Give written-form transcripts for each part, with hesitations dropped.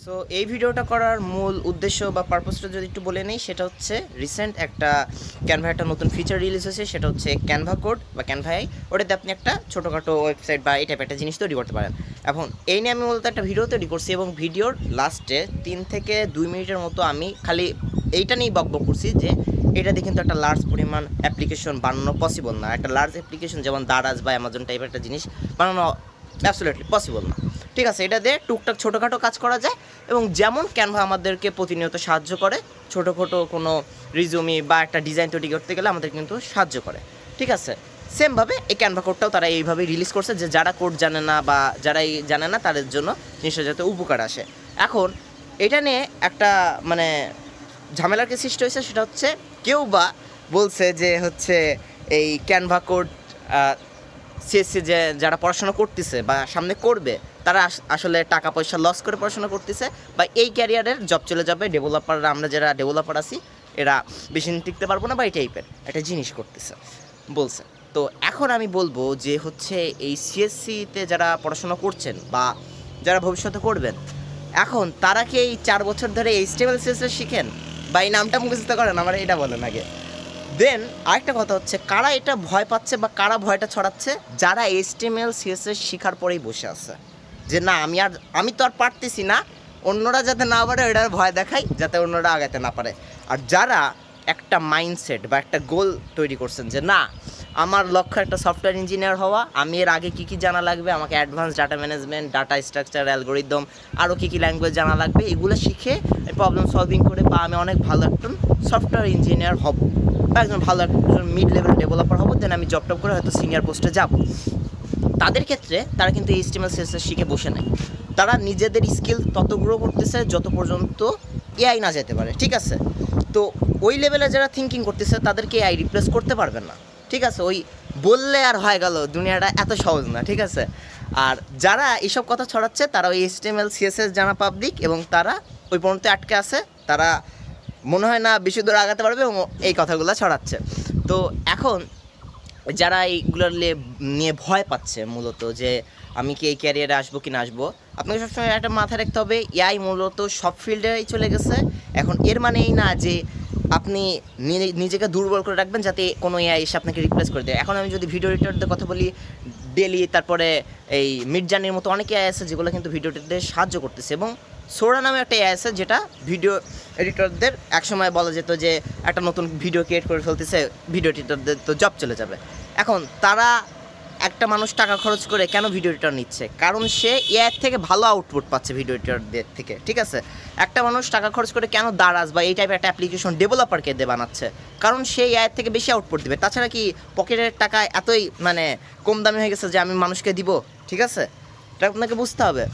So এই ভিডিওটা করার মূল উদ্দেশ্য বা পারপাসটা যদি একটু বলে নেই, সেটা হচ্ছে রিসেন্ট একটা ক্যানভা একটা নতুন ফিচার রিলিজ হয়েছে, সেটা হচ্ছে ক্যানভা কোড বা ক্যানভা আই। ওটাতে আপনি একটা ছোটোখাটো ওয়েবসাইট বা এই টাইপের একটা জিনিস তৈরি করতে পারেন। এখন এই নিয়ে আমি মূলত একটা ভিডিও তৈরি করছি এবং ভিডিওর লাস্টে 3 থেকে 2 মিনিটের মতো আমি খালি এইটা নিয়েই বকবক করছি যে এটা দিয়ে কিন্তু একটা লার্জ পরিমাণ অ্যাপ্লিকেশন বানানো পসিবল না। একটা লার্জ অ্যাপ্লিকেশন যেমন দারাজ বা অ্যামাজন টাইপের একটা জিনিস বানানো অ্যাবসলিউটলি পসিবল না। ঠিক আছে, এটা দিয়ে টুকটাক ছোটোখাটো কাজ করা যায় এবং যেমন ক্যানভা আমাদেরকে প্রতিনিয়ত সাহায্য করে ছোটোখাটো কোনো রিজুমি বা একটা ডিজাইন তৈরি করতে গেলে আমাদের কিন্তু সাহায্য করে। ঠিক আছে, সেমভাবে এই ক্যানভা কোডটাও তারা এইভাবেই রিলিজ করছে যে যারা কোড জানে না বা যারাই জানে না তাদের জন্য জিনিসটা যাতে উপকার আসে। এখন এটা নিয়ে একটা মানে ঝামেলার কি সৃষ্টি হয়েছে, সেটা হচ্ছে কেউ বা বলছে যে হচ্ছে এই ক্যানভা কোড সিএসসি যে যারা পড়াশোনা করতেছে বা সামনে করবে তারা আসলে টাকা পয়সা লস করে পড়াশোনা করতেছে বা এই ক্যারিয়ারের জব চলে যাবে, ডেভেলপাররা আমরা যারা ডেভেলপার আছি এরা বেশি দিন টিকতে পারবো না বা এই টাইপের একটা জিনিস করতেছে বলছে। তো এখন আমি বলবো যে হচ্ছে এই সিএসসিতে যারা পড়াশোনা করছেন বা যারা ভবিষ্যতে করবেন, এখন তারা কি এই 4 বছর ধরে HTML CSS শিখেন বা এই নামটা মুখস্থ করেন? আমার এটা বলেন আগে। দেন আরেকটা কথা হচ্ছে, কারা এটা ভয় পাচ্ছে বা কারা ভয়টা ছড়াচ্ছে? যারা HTML CSS শেখার পরেই বসে আছে যে না আমি তো আর পারতেছি না, অন্যরা যাতে না পারে ওইটার ভয় দেখাই যাতে অন্যরা আগাতে না পারে। আর যারা একটা মাইন্ডসেট বা একটা গোল তৈরি করছেন যে না আমার লক্ষ্য একটা সফটওয়্যার ইঞ্জিনিয়ার হওয়া, আমি এর আগে কী কী জানা লাগবে, আমাকে advance data management, data structure, algorithm, আরও কী কী ল্যাঙ্গুয়েজ জানা লাগবে, এগুলো শিখে প্রবলেম সলভিং করে বা আমি অনেক ভালো একজন সফটওয়্যার ইঞ্জিনিয়ার হব বা একজন ভালো একজন মিড লেভেল ডেভেলপার হব, দেন আমি জব টপ করে হয়তো সিনিয়র পোস্টে যাব। তাদের ক্ষেত্রে তারা কিন্তু HTML CSS শিখে বসে নেয়। তারা নিজেদের স্কিল তত গ্রো করতেছে যত পর্যন্ত AI না যেতে পারে। ঠিক আছে, তো ওই লেভেলে যারা থিঙ্কিং করতেছে তাদেরকে AI রিপ্লেস করতে পারবেন না। ঠিক আছে, ওই বললে আর হয়ে গেল, দুনিয়াটা এত সহজ না। ঠিক আছে, আর যারা এইসব কথা ছড়াচ্ছে তারা ওই HTML CSS জানা পাবলিক এবং তারা ওই পর্যন্ত আটকে আছে, তারা মনে হয় না বেশি দূর আগাতে পারবে এবং এই কথাগুলো ছড়াচ্ছে। তো এখন যারা এইগুলো নিয়ে ভয় পাচ্ছে মূলত যে আমি কি এই ক্যারিয়ারে আসবো কি না আসবো, আপনাকে সবসময় একটা মাথায় রাখতে হবে AI মূলত সব ফিল্ডেই চলে গেছে। এখন এর মানে এই না যে আপনি নিজেকে দুর্বল করে রাখবেন যাতে কোনো AI এসে আপনাকে রিপ্লেস করে দেয়। এখন আমি যদি ভিডিও এডিটরদের কথা বলি, ডেলি, তারপরে এই মিডজার্নির মতো অনেক AI আছে যেগুলো কিন্তু ভিডিও এডিটরদের সাহায্য করতেছে এবং সোরা নামে একটা AI আছে যেটা ভিডিও এডিটরদের একসময় বলা যেত যে একটা নতুন ভিডিও ক্রিয়েট করে ফেলতেছে, ভিডিও এডিটরদের তো জব চলে যাবে। এখন তারা একটা মানুষ টাকা খরচ করে কেন ভিডিও এডিটর নিচ্ছে? কারণ সে AI থেকে ভালো আউটপুট পাচ্ছে ভিডিও এডিটরদের থেকে। ঠিক আছে, একটা মানুষ টাকা খরচ করে কেন দারাজ বা এই টাইপের একটা অ্যাপ্লিকেশন ডেভেলপারকে দিয়ে বানাচ্ছে? কারণ সে AI থেকে বেশি আউটপুট দেবে। তাছাড়া কি পকেটের টাকা এতই মানে কম দামি হয়ে গেছে যে আমি মানুষকে দিব? ঠিক আছে, এটা আপনাকে বুঝতে হবে।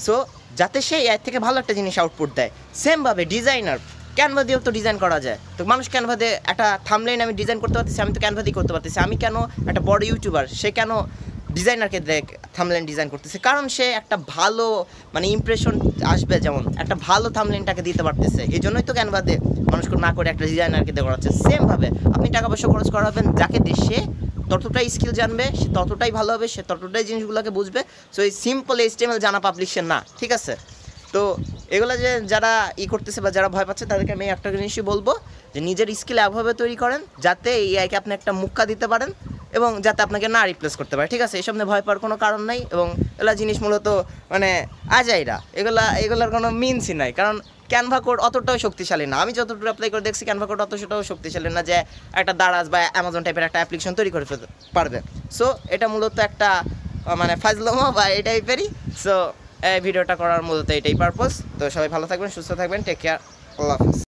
সো যাতে সে AI থেকে ভালো একটা জিনিস আউটপুট দেয়। সেমভাবে ডিজাইনার, ক্যানভা দিয়েও তো ডিজাইন করা যায়। তো মানুষ ক্যানভা দিয়ে একটা থাম্বনেইল আমি ডিজাইন করতে পারতেছি, আমি তো ক্যানভা দিয়ে করতে পারতেছি। আমি কেন একটা বড় ইউটিউবার সে কেন ডিজাইনারকে দেখ থাম্বনেইল ডিজাইন করতেছে? কারণ সে একটা ভালো মানে ইমপ্রেশন আসবে, যেমন একটা ভালো থাম্বনেইলটাকে দিতে পারতেছে। এই জন্যই তো ক্যানভা দিয়ে মানুষকে না করে একটা ডিজাইনারকে দিয়ে করাচ্ছে। সেমভাবে আপনি টাকা পয়সা খরচ করাবেন যাকে দেশে ততটাই স্কিল জানবে, সে ততটাই ভালো হবে, সে ততটাই জিনিসগুলোকে বুঝবে। সো এই সিম্পল HTML জানা পাবলিশের না। ঠিক আছে, তো এগুলো যে যারা করতেছে বা যারা ভয় পাচ্ছে তাদেরকে আমি একটা জিনিসই বলবো যে নিজের স্কিল এভাবে তৈরি করেন যাতে AIকে আপনি একটা মুক্কা দিতে পারেন এবং যাতে আপনাকে না রিপ্লেস করতে পারে। ঠিক আছে, এসব নিয়ে ভয় পাওয়ার কোনো কারণ নাই এবং এগুলো জিনিস মূলত মানে আজাইরা, এগুলোর কোনো মিনসই নাই। কারণ ক্যানভা কোড অতটাও শক্তিশালী না। আমি যতটুকু অ্যাপ্লাই করে দেখছি ক্যানভা কোড অতটাও শক্তিশালী না যে একটা দারাজ বা অ্যামাজন টাইপের একটা অ্যাপ্লিকেশন তৈরি করে ফেলতে পারবে। সো এটা মূলত একটা মানে ফাজলামো বা এই টাইপেরই। সো এই ভিডিওটা করার মূলত এটাই পারপোজ। তো সবাই ভালো থাকবেন, সুস্থ থাকবেন, টেক কেয়ার, আল্লাহ হাফেজ।